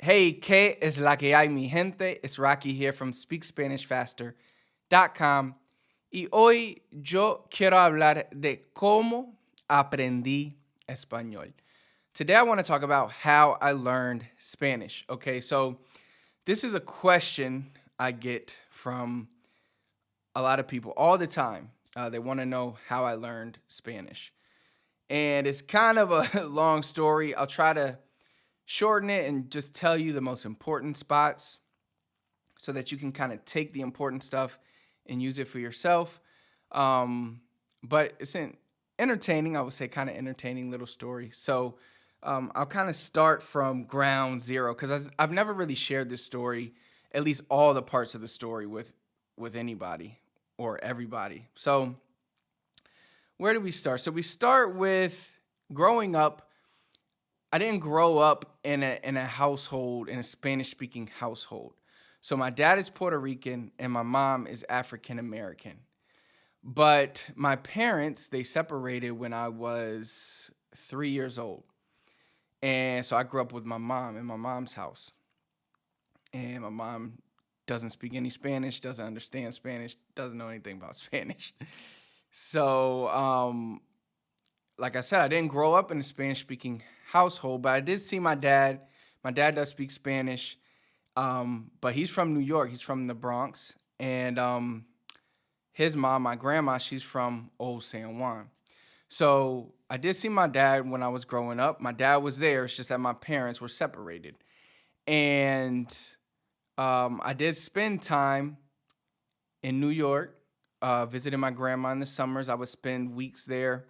Hey, ¿qué es la que hay, mi gente? It's Rocky here from SpeakSpanishFaster.com. Y hoy yo quiero hablar de cómo aprendí español. Today I want to talk about how I learned Spanish. Okay, so this is a question I get from a lot of people all the time. They want to know how I learned Spanish. And it's kind of a long story. I'll try to shorten it and just tell you the most important spots so that you can kind of take the important stuff and use it for yourself. Um, but it's entertaining, I would say, kind of entertaining little story. So I'll kind of start from ground zero because I've never really shared this story, at least all the parts of the story with anybody or everybody. So where do we start? So we start with growing up. I didn't grow up in a household, in a Spanish speaking household. So my dad is Puerto Rican and my mom is African American. But my parents, they separated when I was 3 years old. And so I grew up with my mom in my mom's house. And my mom doesn't speak any Spanish, doesn't understand Spanish, doesn't know anything about Spanish. So like I said, I didn't grow up in a Spanish speaking household, but I did see my dad. My dad does speak Spanish, but he's from New York. He's from the Bronx. And his mom, my grandma, she's from Old San Juan. So I did see my dad when I was growing up. My dad was there. It's just that my parents were separated. And I did spend time in New York, visiting my grandma in the summers. I would spend weeks there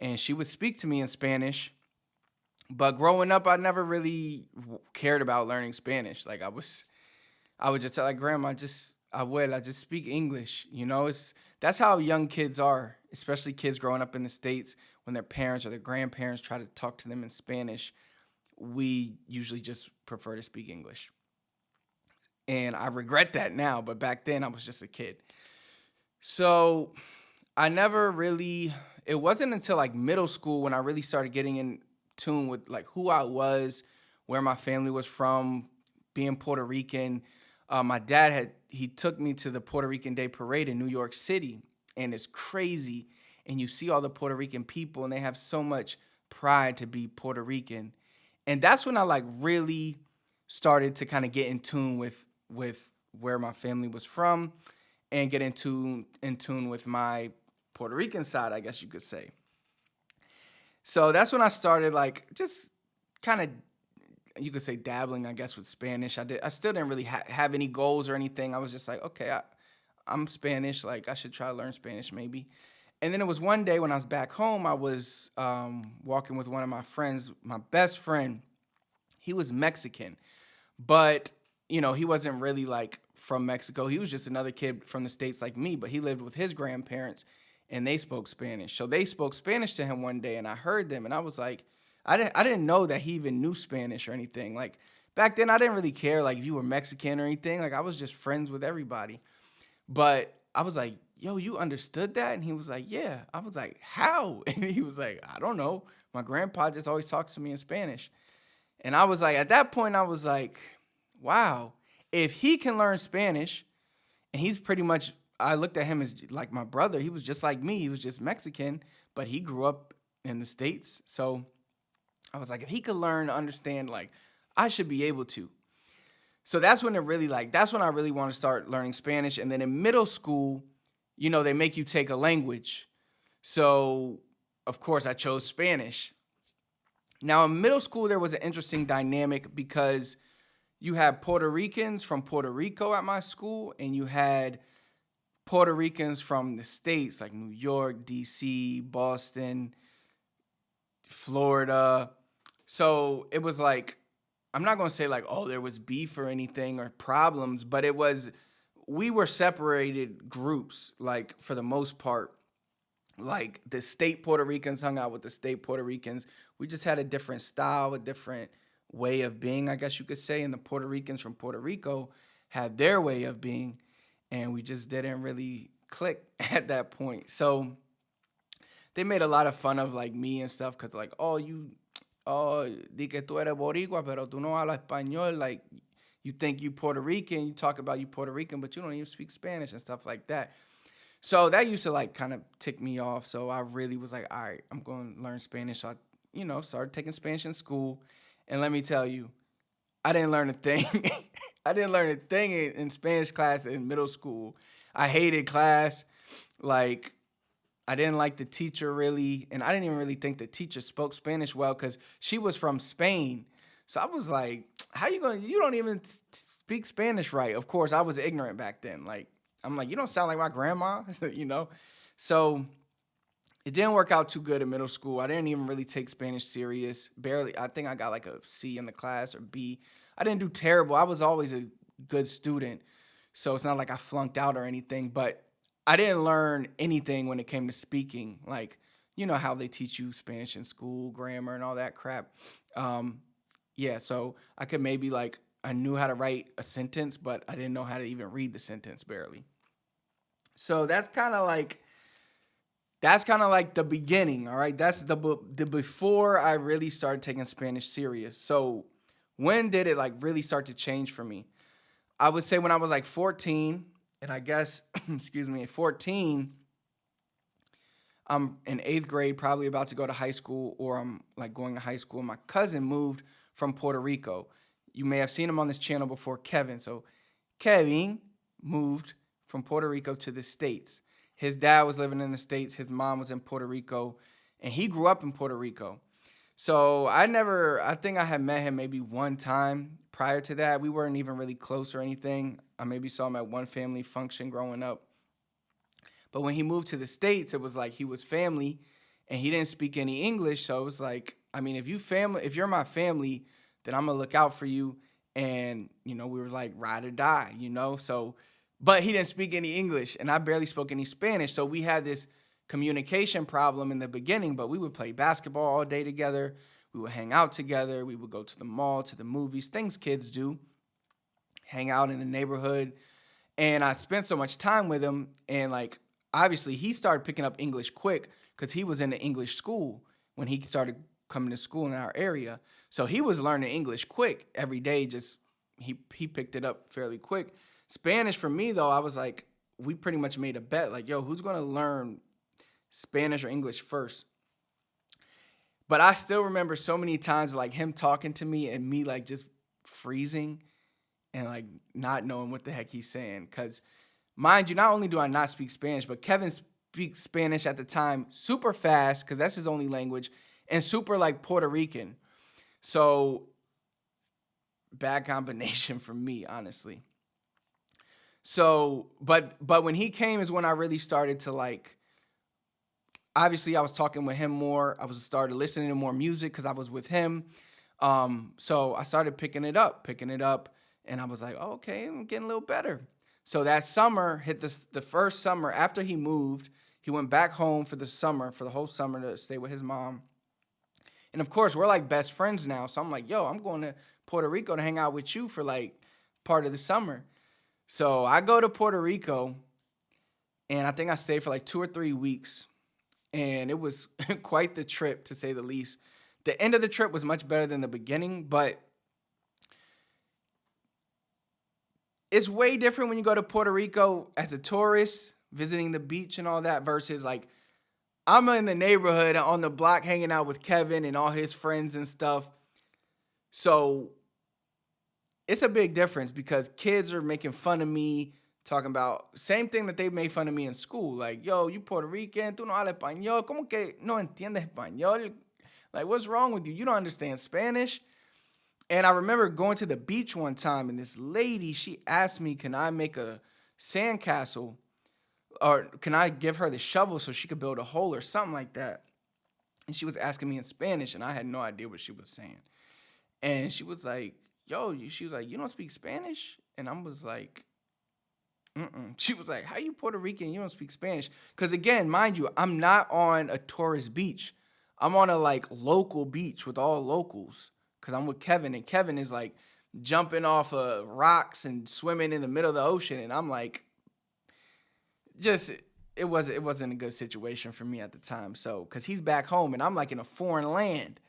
and she would speak to me in Spanish. But growing up, I never really cared about learning Spanish. I would just tell like grandma, I just speak English. That's how young kids are, especially kids growing up in the States when their parents or their grandparents try to talk to them in Spanish. We usually just prefer to speak English. And I regret that now, but back then I was just a kid. So I never really, it wasn't until like middle school when I really started getting in tune with like who I was, where my family was from, being Puerto Rican. My dad he took me to the Puerto Rican Day Parade in New York City, and it's crazy. And you see all the Puerto Rican people, and they have so much pride to be Puerto Rican. And that's when I like really started to kind of get in tune with where my family was from and get in tune with my Puerto Rican side, I guess you could say. So that's when I started like just kind of, you could say, dabbling, I guess, with Spanish. I still didn't really have any goals or anything. I was just like, okay, I'm Spanish, like I should try to learn Spanish maybe. And then it was one day when I was back home, I was walking with one of my friends, my best friend. He was Mexican, but he wasn't really like from Mexico. He was just another kid from the States like me, but he lived with his grandparents and they spoke Spanish. So they spoke Spanish to him one day and I heard them and I was like, I didn't know that he even knew Spanish or anything. Like back then I didn't really care like if you were Mexican or anything. Like I was just friends with everybody. But I was like, yo, you understood that? And he was like, yeah. I was like, how? And he was like, I don't know. My grandpa just always talks to me in Spanish. And I was like, at that point, I was like, wow, if he can learn Spanish, and he's pretty much, I looked at him as like my brother. He was just like me. He was just Mexican, but he grew up in the States. So I was like, if he could learn to understand, like, I should be able to. So that's when I really want to start learning Spanish. And then in middle school, they make you take a language. So, of course, I chose Spanish. Now, in middle school, there was an interesting dynamic because you had Puerto Ricans from Puerto Rico at my school, and you had Puerto Ricans from the States, like New York, DC, Boston, Florida. So it was like, I'm not going to say like, oh, there was beef or anything or problems, but we were separated groups, like for the most part. Like the state Puerto Ricans hung out with the state Puerto Ricans. We just had a different style, a different way of being, I guess you could say. And the Puerto Ricans from Puerto Rico had their way of being, and we just didn't really click at that point. So they made a lot of fun of like me and stuff because like, oh, oh, di que tú eres boricua, pero tú no hablas español. Like, you think you Puerto Rican, you talk about you Puerto Rican, but you don't even speak Spanish and stuff like that. So that used to like kind of tick me off. So I really was like, all right, I'm going to learn Spanish. So I, started taking Spanish in school. And let me tell you, I didn't learn a thing. I didn't learn a thing in Spanish class in middle school. I hated class. Like, I didn't like the teacher really. And I didn't even really think the teacher spoke Spanish well because she was from Spain. So I was like, how you going to, you don't even speak Spanish right. Of course, I was ignorant back then. Like, I'm like, you don't sound like my grandma, you know? So it didn't work out too good in middle school. I didn't even really take Spanish serious. Barely. I think I got like a C in the class or B. I didn't do terrible. I was always a good student. So it's not like I flunked out or anything, but I didn't learn anything when it came to speaking. Like, you know how they teach you Spanish in school, grammar and all that crap. Um, yeah, so I could maybe like I knew how to write a sentence, but I didn't know how to even read the sentence barely. So that's kind of like the beginning, all right? That's the before I really started taking Spanish serious. So when did it like really start to change for me? I would say when I was like 14, and I guess excuse me, at 14, I'm in 8th grade, probably about to go to high school, or I'm like going to high school. My cousin moved from Puerto Rico. You may have seen him on this channel before, Kevin. So Kevin moved from Puerto Rico to the States. His dad was living in the States, his mom was in Puerto Rico, and he grew up in Puerto Rico. So I think I had met him maybe one time prior to that. We weren't even really close or anything. I maybe saw him at one family function growing up. But when he moved to the States, it was like he was family and he didn't speak any English. So it was like, I mean, if you're my family, then I'm gonna look out for you. And, we were like ride or die, So, but he didn't speak any English and I barely spoke any Spanish. So we had this communication problem in the beginning, but we would play basketball all day together. We would hang out together. We would go to the mall, to the movies, things kids do, hang out in the neighborhood. And I spent so much time with him. And like, obviously, he started picking up English quick because he was in the English school when he started coming to school in our area. So he was learning English quick every day. Just he picked it up fairly quick. Spanish for me though, I was like, we pretty much made a bet. Like, yo, who's gonna learn Spanish or English first? But I still remember so many times like him talking to me and me like just freezing and like not knowing what the heck he's saying. Cause mind you, not only do I not speak Spanish, but Kevin speaks Spanish at the time super fast because that's his only language and super like Puerto Rican. So bad combination for me, honestly. So, but when he came is when I really started to like. Obviously, I was talking with him more. I was started listening to more music because I was with him. So I started picking it up, and I was like, oh, okay, I'm getting a little better. So that summer hit the first summer after he moved. He went back home for the summer, for the whole summer to stay with his mom. And of course, we're like best friends now. So I'm like, yo, I'm going to Puerto Rico to hang out with you for like part of the summer. So I go to Puerto Rico, and I think I stayed for like 2 or 3 weeks. And it was quite the trip, to say the least. The end of the trip was much better than the beginning, but it's way different when you go to Puerto Rico as a tourist, visiting the beach and all that, versus like I'm in the neighborhood on the block hanging out with Kevin and all his friends and stuff. So it's a big difference because kids are making fun of me, talking about same thing that they made fun of me in school. Like, yo, you Puerto Rican, tú no hablas español, ¿cómo que no entiendes español? Like, what's wrong with you? You don't understand Spanish. And I remember going to the beach one time, and this lady, she asked me, can I make a sandcastle? Or can I give her the shovel so she could build a hole or something like that? And she was asking me in Spanish, and I had no idea what she was saying. And she was like, yo, she was like, you don't speak Spanish? And I was like, mm-mm. She was like, how you Puerto Rican? You don't speak Spanish. Because again, mind you, I'm not on a tourist beach. I'm on a like local beach with all locals. Because I'm with Kevin. And Kevin is like jumping off of rocks and swimming in the middle of the ocean. And I'm like, just, it wasn't a good situation for me at the time. So, because he's back home and I'm like in a foreign land.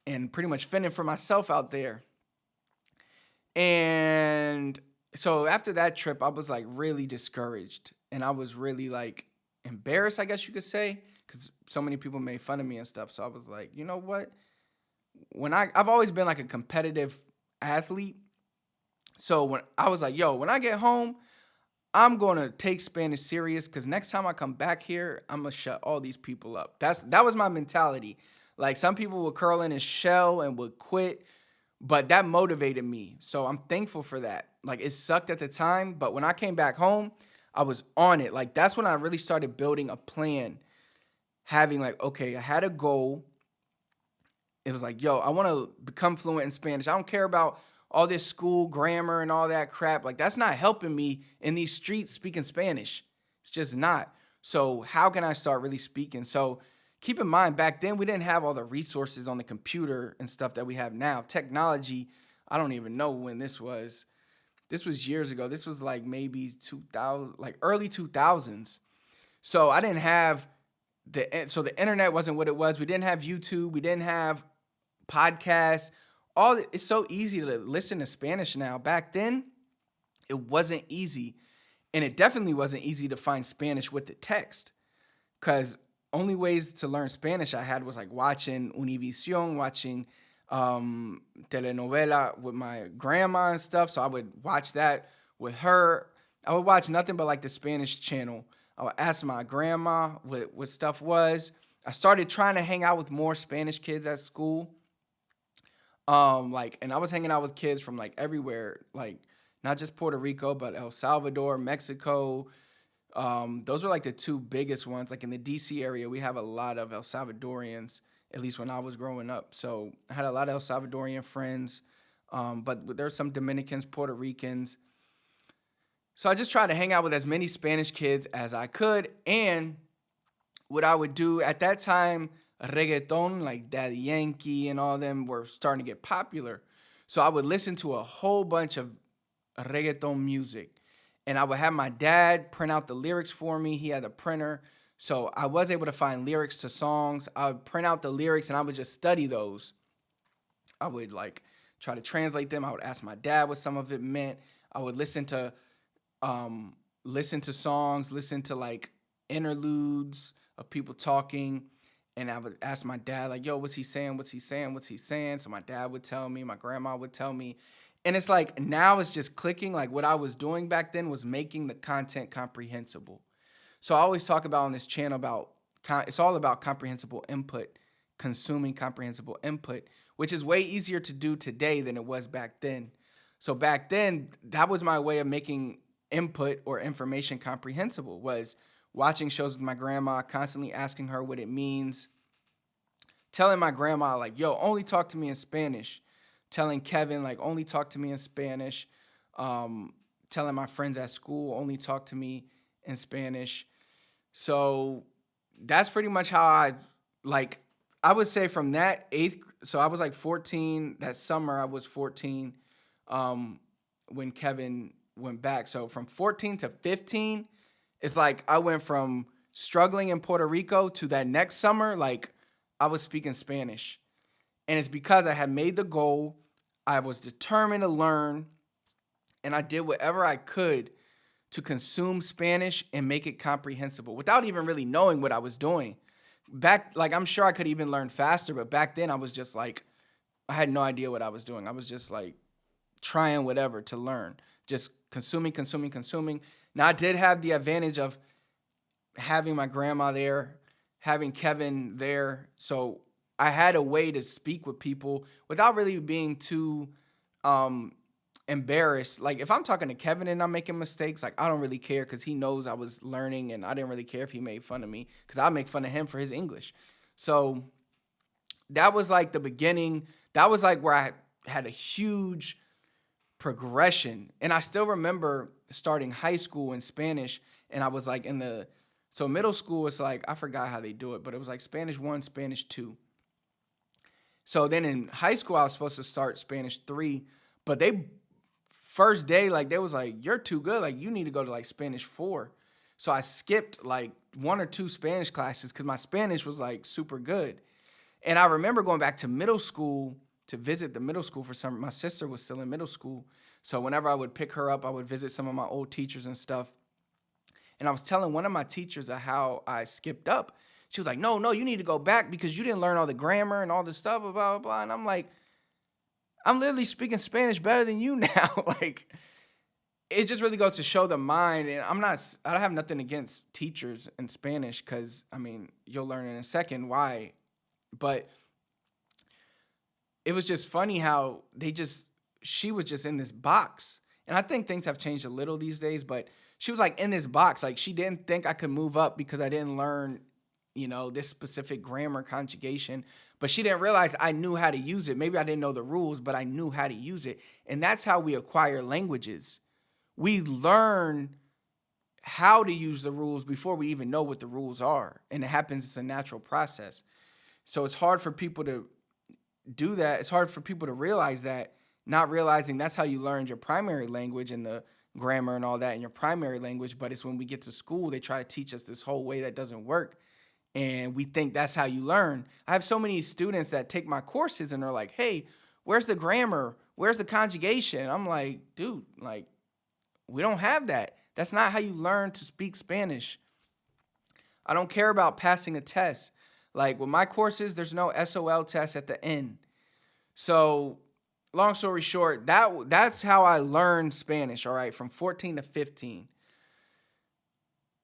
and pretty much fending for myself out there. And so after that trip, I was like really discouraged and I was really like embarrassed, I guess you could say, because so many people made fun of me and stuff. So I was like, you know what? I've always been like a competitive athlete. So when I was like, yo, when I get home, I'm gonna take Spanish serious because next time I come back here, I'm gonna shut all these people up. That was my mentality. Like some people would curl in and shell and would quit, but that motivated me. So I'm thankful for that. Like it sucked at the time, but when I came back home, I was on it. Like that's when I really started building a plan, having like, okay, I had a goal. It was like, yo, I want to become fluent in Spanish. I don't care about all this school grammar and all that crap. Like that's not helping me in these streets speaking Spanish. It's just not. So how can I start really speaking? So keep in mind, back then we didn't have all the resources on the computer and stuff that we have now. Technology, I don't even know when this was. This was years ago. This was like maybe 2000, like early 2000s. So I didn't have so the internet wasn't what it was. We didn't have YouTube. We didn't have podcasts. It's so easy to listen to Spanish now. Back then, it wasn't easy. And it definitely wasn't easy to find Spanish with the text. Because only ways to learn Spanish I had was like watching Univision, watching telenovela with my grandma and stuff. So I would watch that with her. I would watch nothing but like the Spanish channel. I would ask my grandma what stuff was. I started trying to hang out with more Spanish kids at school. And I was hanging out with kids from like everywhere, like not just Puerto Rico, but El Salvador, Mexico. Those were like the two biggest ones. Like in the DC area, we have a lot of El Salvadorians, at least when I was growing up. So I had a lot of El Salvadorian friends, but there's some Dominicans, Puerto Ricans. So I just tried to hang out with as many Spanish kids as I could. And what I would do at that time, reggaeton, like Daddy Yankee and all them were starting to get popular. So I would listen to a whole bunch of reggaeton music. And I would have my dad print out the lyrics for me. He had a printer. So I was able to find lyrics to songs. I would print out the lyrics and I would just study those. I would like try to translate them. I would ask my dad what some of it meant. I would listen to songs, listen to like interludes of people talking. And I would ask my dad, like, yo, what's he saying? What's he saying? What's he saying? So my dad would tell me, my grandma would tell me. And it's like, now it's just clicking. Like what I was doing back then was making the content comprehensible. So I always talk about on this channel about, it's all about comprehensible input, consuming comprehensible input, which is way easier to do today than it was back then. So back then, that was my way of making input or information comprehensible, was watching shows with my grandma, constantly asking her what it means, telling my grandma, like, yo, only talk to me in Spanish, telling Kevin, like, only talk to me in Spanish, telling my friends at school, only talk to me in Spanish. So that's pretty much how I would say from that so I was like 14, that summer I was 14 when Kevin went back. So from 14 to 15, it's like I went from struggling in Puerto Rico to that next summer, like I was speaking Spanish. And it's because I had made the goal, I was determined to learn, and I did whatever I could to consume Spanish and make it comprehensible without even really knowing what I was doing. I'm sure I could even learn faster, but back then I was just like, I had no idea what I was doing. I was just like trying whatever to learn, just consuming. Now I did have the advantage of having my grandma there, having Kevin there. So I had a way to speak with people without really being too embarrassed. Like if I'm talking to Kevin and I'm making mistakes, like I don't really care because he knows I was learning and I didn't really care if he made fun of me because I make fun of him for his English. So that was like the beginning. That was like where I had a huge progression. And I still remember starting high school in Spanish and I was like so middle school, it's like, I forgot how they do it, but it was like Spanish 1, Spanish 2. So then in high school, I was supposed to start Spanish 3, but first day, like they was like, you're too good. Like you need to go to like Spanish 4. So I skipped like 1 or 2 Spanish classes because my Spanish was like super good. And I remember going back to middle school to visit the middle school for some. My sister was still in middle school, so whenever I would pick her up, I would visit some of my old teachers and stuff. And I was telling one of my teachers of how I skipped up. She was like, "No, no, you need to go back because you didn't learn all the grammar and all this stuff, blah blah blah." And I'm like, "I'm literally speaking Spanish better than you now." Like, it just really goes to show the mind. And I don't have nothing against teachers in Spanish because I mean, you'll learn in a second why. But it was just funny how she was just in this box. And I think things have changed a little these days, but she was like in this box. Like, she didn't think I could move up because I didn't learn, this specific grammar conjugation. But she didn't realize I knew how to use it. Maybe I didn't know the rules, but I knew how to use it. And that's how we acquire languages. We learn how to use the rules before we even know what the rules are. And it happens, it's a natural process. So it's hard for people to do that. It's hard for people to realize that, not realizing that's how you learned your primary language and the grammar and all that in your primary language. But it's when we get to school, they try to teach us this whole way that doesn't work. And we think that's how you learn. I have so many students that take my courses and they're like, "Hey, where's the grammar? Where's the conjugation?" I'm like, "Dude, like, we don't have that. That's not how you learn to speak Spanish." I don't care about passing a test. Like, with my courses, there's no SOL test at the end. So, long story short, that's how I learned Spanish, all right, from 14 to 15.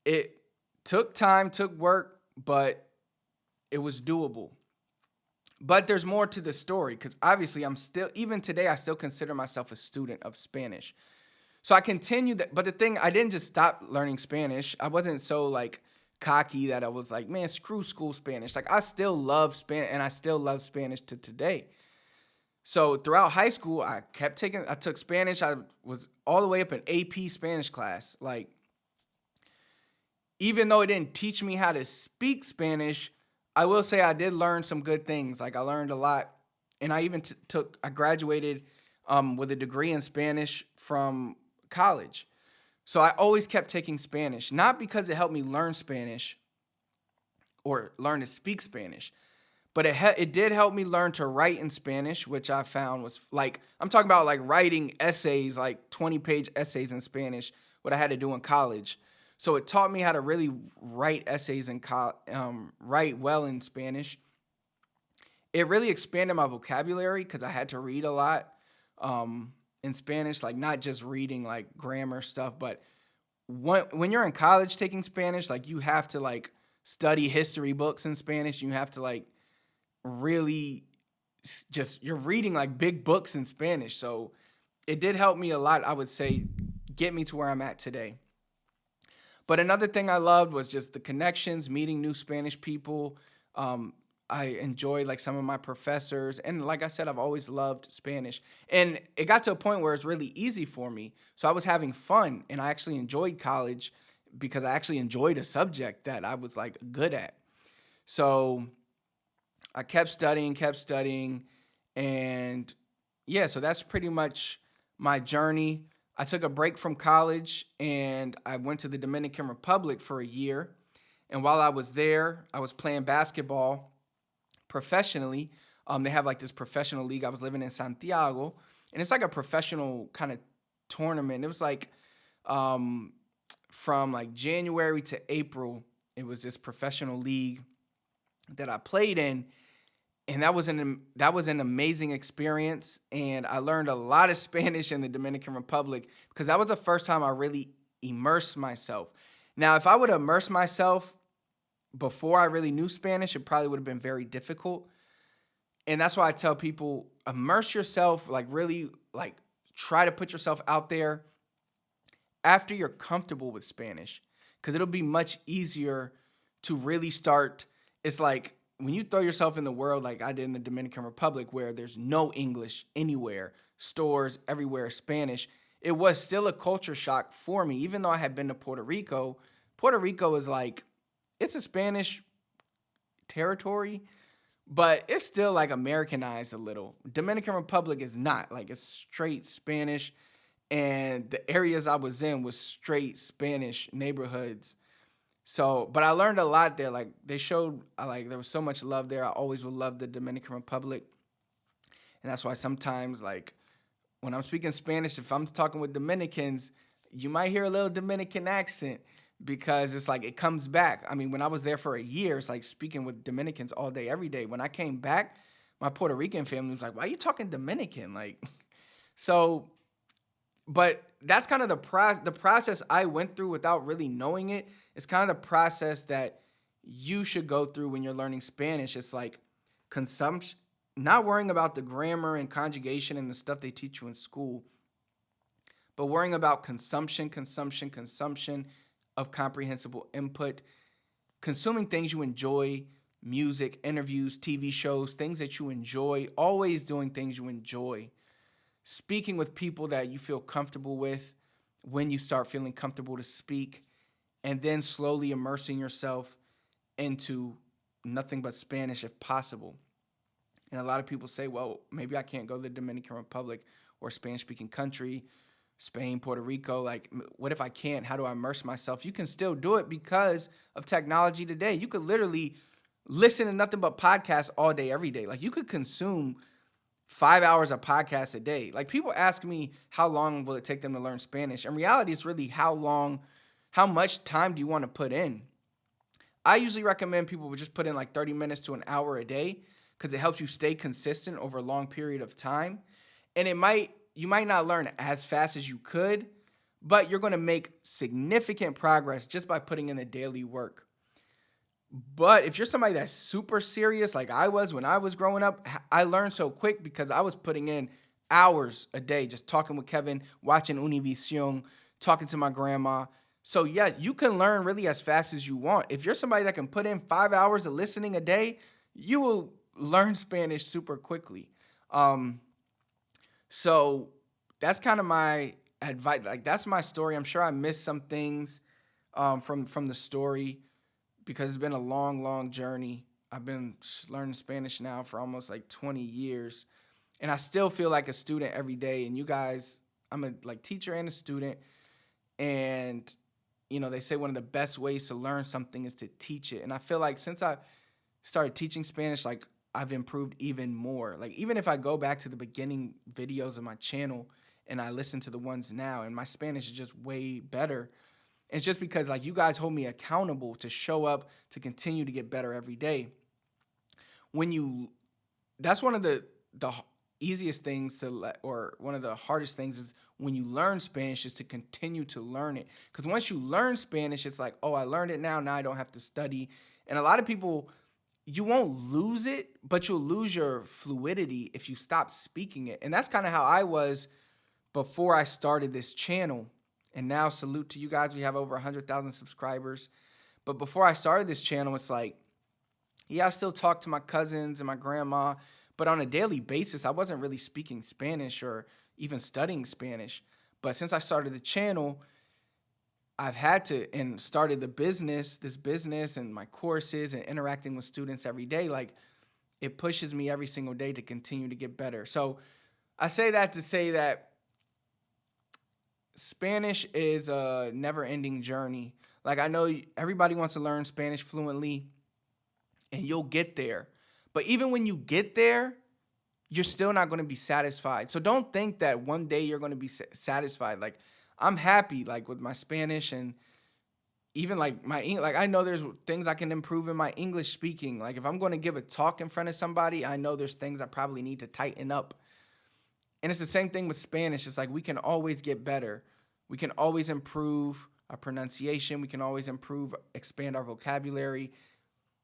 It took time, took work, but it was doable. But there's more to the story because obviously even today, I still consider myself a student of Spanish. So I continued that. But the thing, I didn't just stop learning Spanish. I wasn't so like cocky that I was like, "Man, screw school Spanish." Like, I still love Spanish and I still love Spanish to today. So throughout high school, I took Spanish. I was all the way up in AP Spanish class. Like, even though it didn't teach me how to speak Spanish, I will say I did learn some good things. Like, I learned a lot. And I even I graduated with a degree in Spanish from college. So I always kept taking Spanish, not because it helped me learn Spanish or learn to speak Spanish, but it did help me learn to write in Spanish, which I found was like, I'm talking about like writing essays, like 20-page essays in Spanish, what I had to do in college. So it taught me how to really write essays and write well in Spanish. It really expanded my vocabulary because I had to read a lot in Spanish, like not just reading like grammar stuff, but when you're in college taking Spanish, like you have to like study history books in Spanish. You have to like really you're reading like big books in Spanish. So it did help me a lot, I would say, get me to where I'm at today. But another thing I loved was just the connections, meeting new Spanish people. I enjoyed like some of my professors. And like I said, I've always loved Spanish. And it got to a point where it's really easy for me. So I was having fun and I actually enjoyed college because I actually enjoyed a subject that I was like good at. So I kept studying. And yeah, so that's pretty much my journey. I took a break from college and I went to the Dominican Republic for a year. And while I was there, I was playing basketball professionally. They have like this professional league. I was living in Santiago, and it's like a professional kind of tournament. It was like from like January to April. It was this professional league that I played in, and that was an amazing experience. And I learned a lot of Spanish in the Dominican Republic because that was the first time I really immersed myself. Now, if I would immerse myself before I really knew Spanish, it probably would have been very difficult. And that's why I tell people, immerse yourself, like really like try to put yourself out there after you're comfortable with Spanish, because it'll be much easier to really start. It's like when you throw yourself in the world like I did in the Dominican Republic, where there's no English anywhere, stores everywhere, Spanish, it was still a culture shock for me. Even though I had been to Puerto Rico, Puerto Rico is like, it's a Spanish territory, but it's still like Americanized a little. Dominican Republic is not. Like, it's straight Spanish, and the areas I was in was straight Spanish neighborhoods. So, but I learned a lot there. Like they showed, like there was so much love there. I always will love the Dominican Republic, and that's why sometimes, like when I'm speaking Spanish, if I'm talking with Dominicans, you might hear a little Dominican accent because it's like it comes back. I mean, when I was there for a year, it's like speaking with Dominicans all day, every day. When I came back, my Puerto Rican family was like, "Why are you talking Dominican?" Like, so, but that's kind of the process I went through without really knowing it. It's kind of the process that you should go through when you're learning Spanish. It's like consumption, not worrying about the grammar and conjugation and the stuff they teach you in school, but worrying about consumption of comprehensible input, consuming things you enjoy, music, interviews, TV shows, things that you enjoy, always doing things you enjoy, speaking with people that you feel comfortable with when you start feeling comfortable to speak, and then slowly immersing yourself into nothing but Spanish if possible. And a lot of people say, well, maybe I can't go to the Dominican Republic or a Spanish speaking country, Spain, Puerto Rico. Like, what if I can't? How do I immerse myself? You can still do it because of technology today. You could literally listen to nothing but podcasts all day, every day. Like, you could consume 5 hours of podcasts a day. Like, people ask me, how long will it take them to learn Spanish? In reality, it's really how much time do you want to put in? I usually recommend people would just put in like 30 minutes to an hour a day because it helps you stay consistent over a long period of time. And you might not learn as fast as you could, but you're going to make significant progress just by putting in the daily work. But if you're somebody that's super serious, like I was when I was growing up, I learned so quick because I was putting in hours a day, just talking with Kevin, watching Univision, talking to my grandma. So yeah, you can learn really as fast as you want. If you're somebody that can put in 5 hours of listening a day, you will learn Spanish super quickly. So that's kind of my advice. Like that's my story. I'm sure I missed some things from the story because it's been a long, long journey. I've been learning Spanish now for almost like 20 years, and I still feel like a student every day. And you guys, I'm a like teacher and a student, and they say one of the best ways to learn something is to teach it. And I feel like since I started teaching Spanish, like I've improved even more. Like even if I go back to the beginning videos of my channel and I listen to the ones now, and my Spanish is just way better. It's just because like you guys hold me accountable to show up, to continue to get better every day. That's one of the easiest things or one of the hardest things is when you learn Spanish is to continue to learn it. Because once you learn Spanish, it's like, oh, I learned it now. Now I don't have to study. And a lot of people, you won't lose it, but you'll lose your fluidity if you stop speaking it. And that's kind of how I was before I started this channel. And now salute to you guys. We have over 100,000 subscribers. But before I started this channel, it's like, yeah, I still talk to my cousins and my grandma, but on a daily basis, I wasn't really speaking Spanish or even studying Spanish. But since I started the channel, I've had to and started this business and my courses and interacting with students every day. Like it pushes me every single day to continue to get better. So I say that to say that Spanish is a never-ending journey. Like I know everybody wants to learn Spanish fluently, and you'll get there. But even when you get there, you're still not going to be satisfied. So don't think that one day you're going to be satisfied. Like I'm happy like with my Spanish and even like like I know there's things I can improve in my English speaking. Like if I'm going to give a talk in front of somebody, I know there's things I probably need to tighten up. And it's the same thing with Spanish. It's like we can always get better. We can always improve our pronunciation. We can always expand our vocabulary.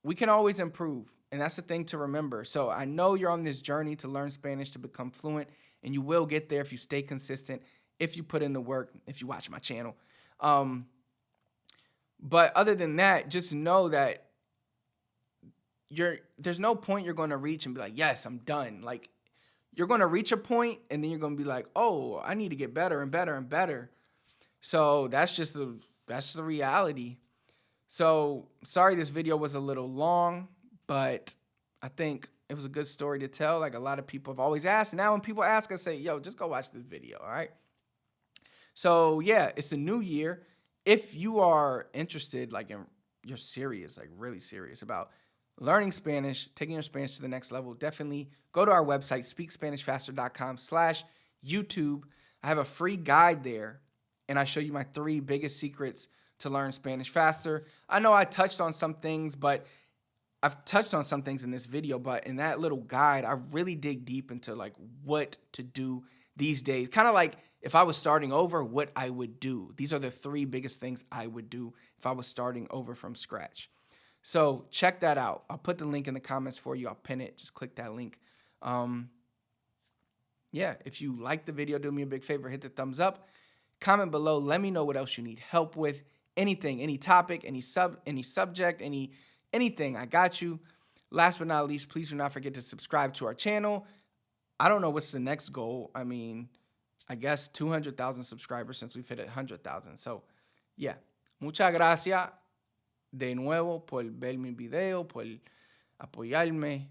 We can always improve. And that's the thing to remember. So I know you're on this journey to learn Spanish, to become fluent, and you will get there if you stay consistent, if you put in the work, if you watch my channel. But other than that, just know that there's no point you're going to reach and be like, yes, I'm done. Like you're going to reach a point and then you're going to be like, oh, I need to get better and better and better. So that's the reality. So sorry this video was a little long, but I think it was a good story to tell. Like a lot of people have always asked. And now when people ask, I say, yo, just go watch this video, all right? So yeah, it's the new year. If you are interested like in you're serious, like really serious about learning Spanish, taking your Spanish to the next level, definitely go to our website, speakspanishfaster.com/YouTube. I have a free guide there, and I show you my 3 biggest secrets to learn Spanish faster. I know I touched on some things, but I've touched on some things in this video, but in that little guide, I really dig deep into like what to do these days. Kind of like if I was starting over, what I would do. These are the 3 biggest things I would do if I was starting over from scratch. So check that out. I'll put the link in the comments for you. I'll pin it. Just click that link. Yeah, if you like the video, do me a big favor, hit the thumbs up. Comment below. Let me know what else you need help with. Anything, any topic, any subject, anything. I got you. Last but not least, please do not forget to subscribe to our channel. I don't know what's the next goal. I mean, I guess 200,000 subscribers since we've hit 100,000. So, yeah. Muchas gracias de nuevo por ver mi video, por apoyarme.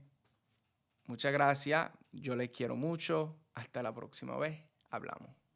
Muchas gracias. Yo les quiero mucho. Hasta la próxima vez. Hablamos.